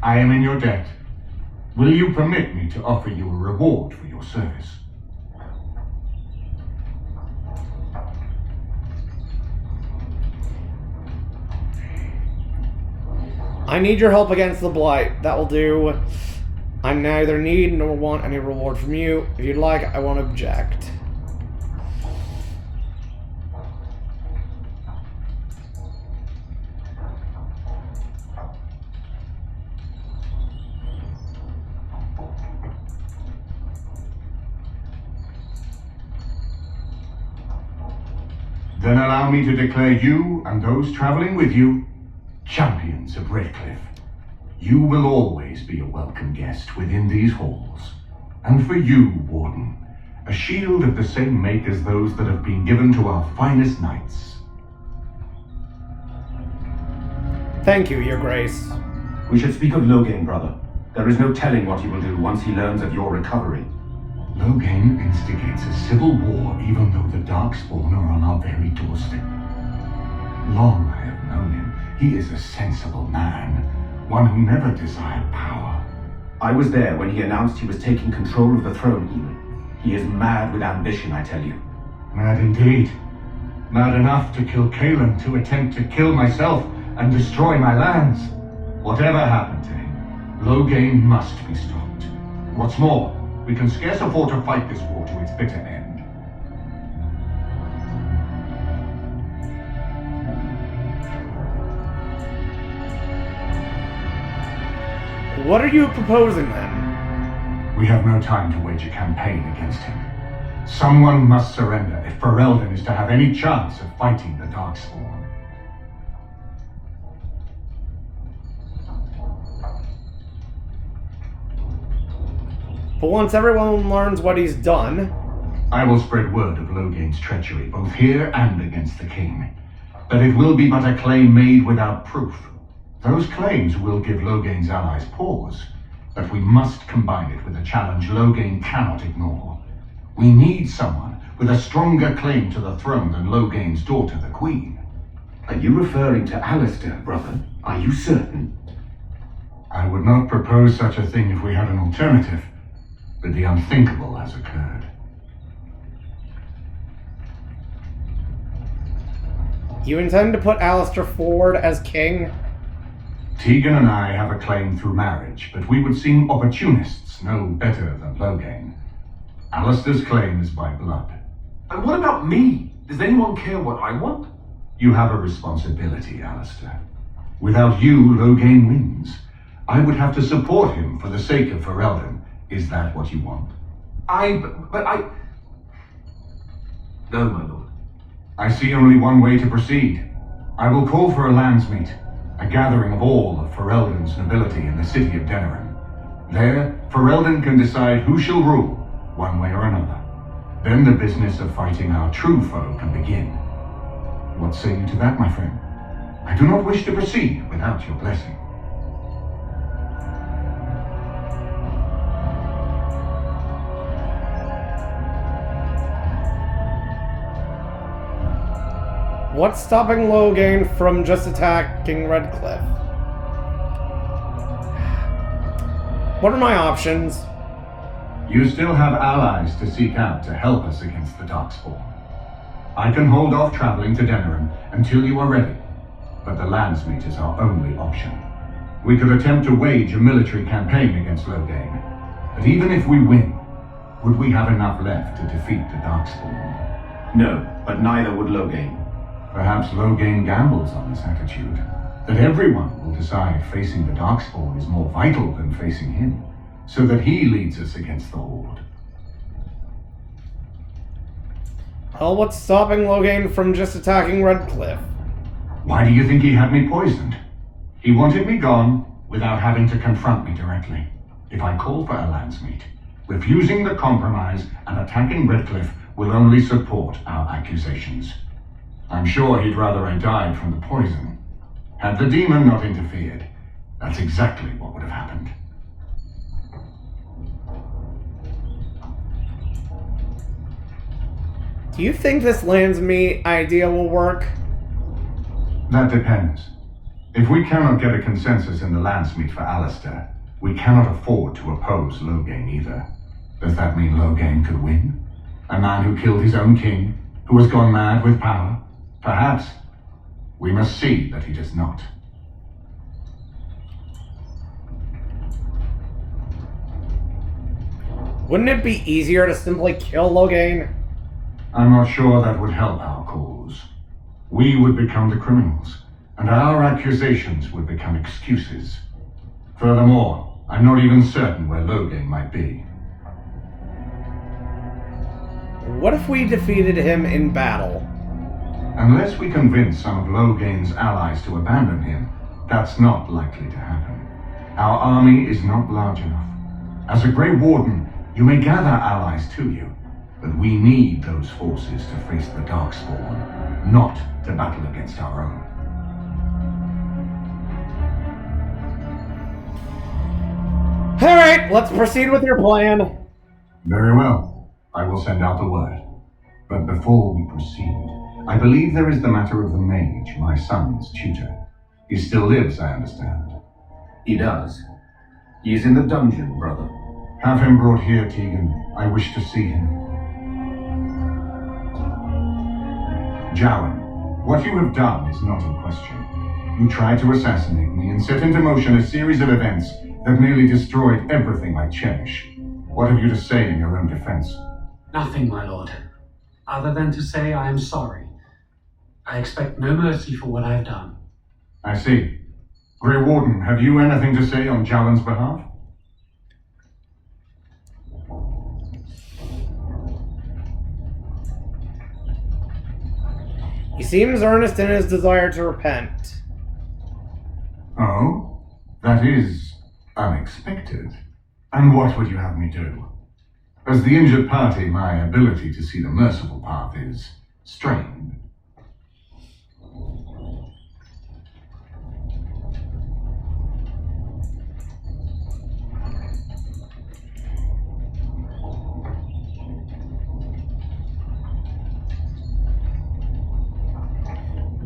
I am in your debt. Will you permit me to offer you a reward for your service? I need your help against the Blight. That will do. I neither need nor want any reward from you. If you'd like, I won't object. Then allow me to declare you and those traveling with you champions of Redcliffe. You will always be a welcome guest within these halls. And for you, Warden, a shield of the same make as those that have been given to our finest knights. Thank you, Your Grace. We should speak of Loghain, brother. There is no telling what he will do once he learns of your recovery. Loghain instigates a civil war even though the Darkspawn are on our very doorstep. Long I have known him. He is a sensible man, one who never desired power. I was there when he announced he was taking control of the throne, Eamon. He is mad with ambition, I tell you. Mad indeed. Mad enough to kill Kaelan, to attempt to kill myself and destroy my lands. Whatever happened to him, Loghain must be stopped. What's more, we can scarce afford to fight this war to its bitter end. What are you proposing then? We have no time to wage a campaign against him. Someone must surrender if Ferelden is to have any chance of fighting the Darkspawn. But once everyone learns what he's done... I will spread word of Loghain's treachery, both here and against the king. But it will be but a claim made without proof. Those claims will give Loghain's allies pause, but we must combine it with a challenge Loghain cannot ignore. We need someone with a stronger claim to the throne than Loghain's daughter, the Queen. Are you referring to Alistair, brother? Are you certain? I would not propose such a thing if we had an alternative, but the unthinkable has occurred. You intend to put Alistair forward as king? Tegan and I have a claim through marriage, but we would seem opportunists no better than Loghain. Alistair's claim is by blood. And what about me? Does anyone care what I want? You have a responsibility, Alistair. Without you, Loghain wins. I would have to support him for the sake of Ferelden. Is that what you want? But I... No, my lord. I see only one way to proceed. I will call for a landsmeet, a gathering of all of Ferelden's nobility in the city of Denerim. There, Ferelden can decide who shall rule, one way or another. Then the business of fighting our true foe can begin. What say you to that, my friend? I do not wish to proceed without your blessing. What's stopping Loghain from just attacking Redcliffe? What are my options? You still have allies to seek out to help us against the Darkspawn. I can hold off traveling to Denerim until you are ready, but the landsmeet is our only option. We could attempt to wage a military campaign against Loghain, but even if we win, would we have enough left to defeat the Darkspawn? No, but neither would Loghain. Perhaps Loghain gambles on this attitude, that everyone will decide facing the Darkspawn is more vital than facing him, so that he leads us against the Horde. Well, what's stopping Loghain from just attacking Redcliffe? Why do you think he had me poisoned? He wanted me gone without having to confront me directly. If I call for a landsmeet, refusing the compromise and attacking Redcliffe will only support our accusations. I'm sure he'd rather I died from the poison. Had the demon not interfered, that's exactly what would have happened. Do you think this landsmeet idea will work? That depends. If we cannot get a consensus in the landsmeet for Alistair, we cannot afford to oppose Loghain either. Does that mean Loghain could win? A man who killed his own king, who has gone mad with power? Perhaps. We must see that he does not. Wouldn't it be easier to simply kill Loghain? I'm not sure that would help our cause. We would become the criminals, and our accusations would become excuses. Furthermore, I'm not even certain where Loghain might be. What if we defeated him in battle? Unless we convince some of Loghain's allies to abandon him, that's not likely to happen. Our army is not large enough. As a Grey Warden, you may gather allies to you, but we need those forces to face the Darkspawn, not to battle against our own. Alright, let's proceed with your plan. Very well. I will send out the word. But before we proceed, I believe there is the matter of the mage, my son's tutor. He still lives, I understand. He does. He is in the dungeon, brother. Have him brought here, Tegan. I wish to see him. Jowan, what you have done is not in question. You tried to assassinate me and set into motion a series of events that nearly destroyed everything I cherish. What have you to say in your own defense? Nothing, my lord. Other than to say I am sorry. I expect no mercy for what I have done. I see. Grey Warden, have you anything to say on Jowan's behalf? He seems earnest in his desire to repent. Oh? That is unexpected. And what would you have me do? As the injured party, my ability to see the merciful path is strained.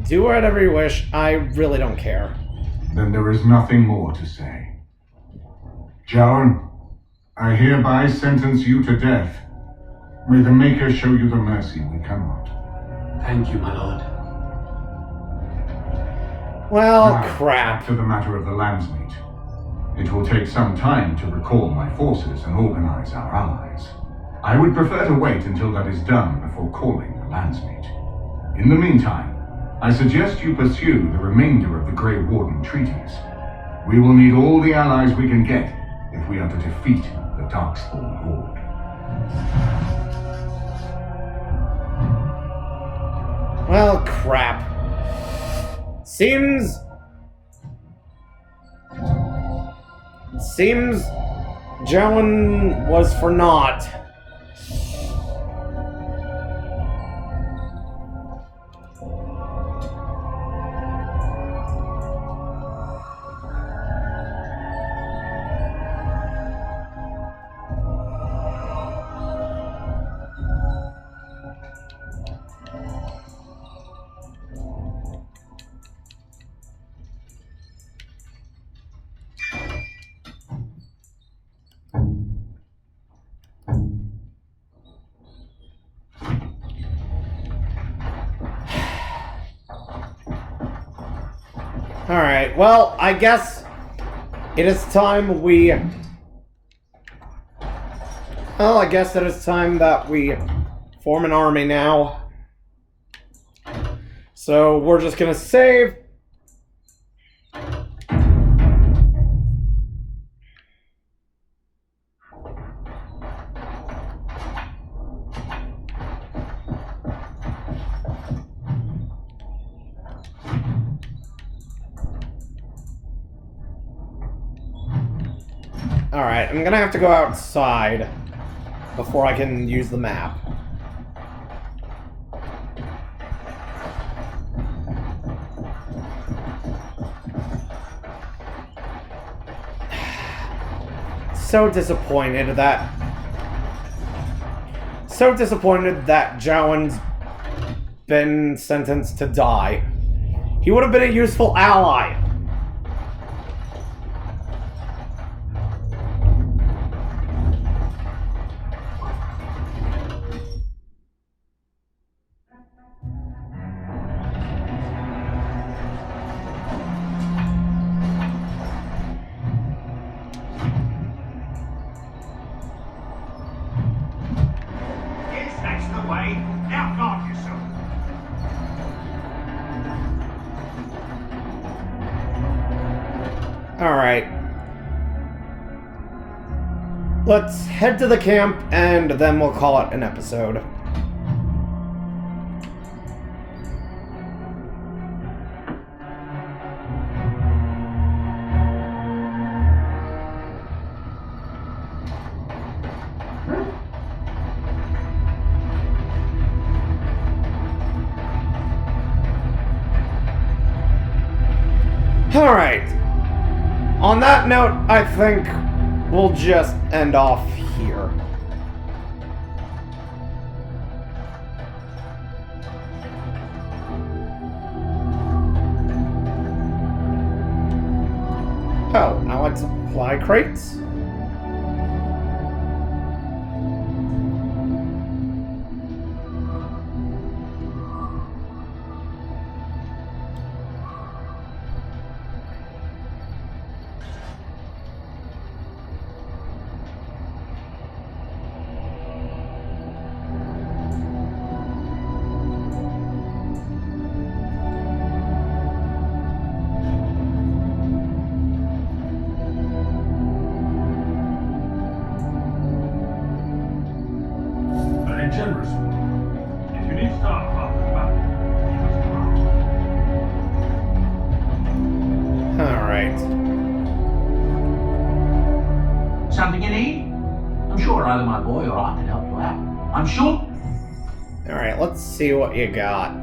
Do whatever you wish. I really don't care. Then there is nothing more to say. Jowan, I hereby sentence you to death. May the Maker show you the mercy we cannot. Thank you, my lord. Well, Now, crap. back to the matter of the Landsmeet. It will take some time to recall my forces and organize our allies. I would prefer to wait until that is done before calling the Landsmeet. In the meantime, I suggest you pursue the remainder of the Grey Warden treaties. We will need all the allies we can get if we are to defeat the Darkspawn Horde. Well, crap. Seems Jowan was for naught. Alright, well, I guess it is time we... Well, I guess it is time that we form an army now. So, we're just gonna save. Alright, I'm gonna have to go outside before I can use the map. So disappointed that Jowan's been sentenced to die. He would have been a useful ally. Alright. Let's head to the camp, and then we'll call it an episode. Alright. On that note, I think we'll just end off here. Oh, I like supply crates. Very generous. If you need staff after the battle, give us a Alright. Something you need? I'm sure either my boy or I can help you out. I'm sure. Alright, let's see what you got.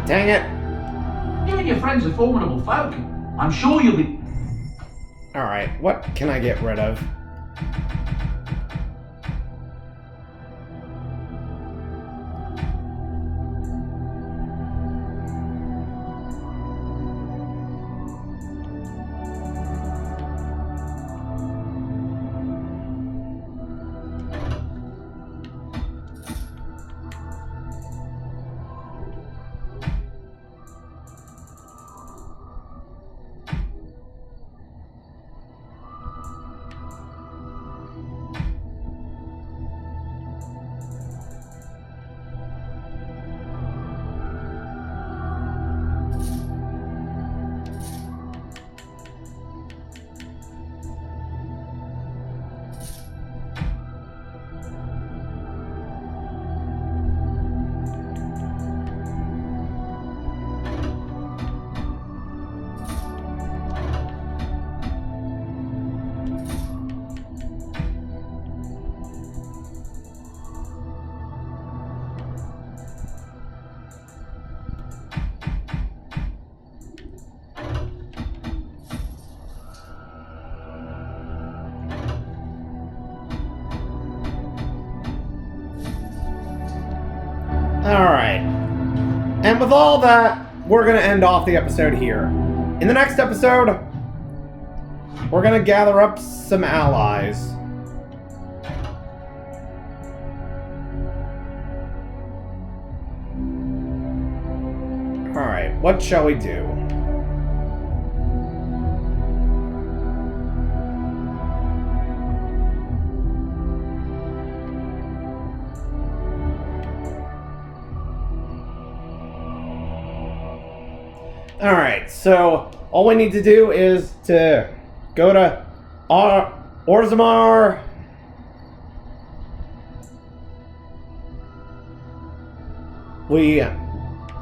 Dang it. You and your friends are formidable folk. I'm sure you'll be... Alright, what can I get rid of? Alright. And with all that, we're going to end off the episode here. In the next episode, we're going to gather up some allies. Alright, what shall we do? Alright, so all we need to do is to go to Orzammar.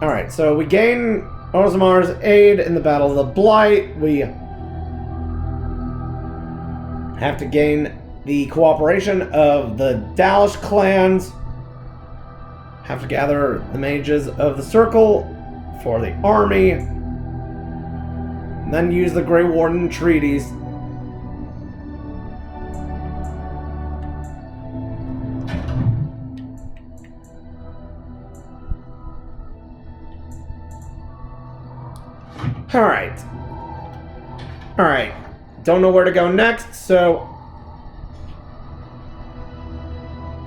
Alright, so we gain Orzammar's aid in the Battle of the Blight. We have to gain the cooperation of the Dalish clans. Have to gather the mages of the Circle for the army. And then use the Grey Warden treaties. Alright. Alright. Don't know where to go next, so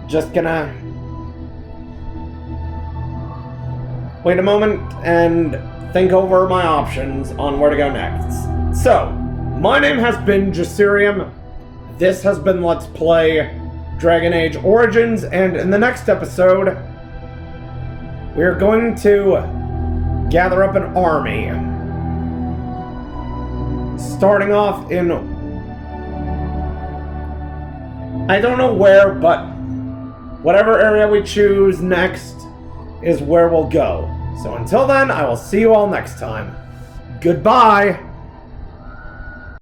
just gonna wait a moment and think over my options on where to go next. So, my name has been Jasirium. This has been Let's Play Dragon Age Origins, and in the next episode, we're going to gather up an army. Starting off in... I don't know where, but whatever area we choose next is where we'll go. So until then, I will see you all next time. Goodbye!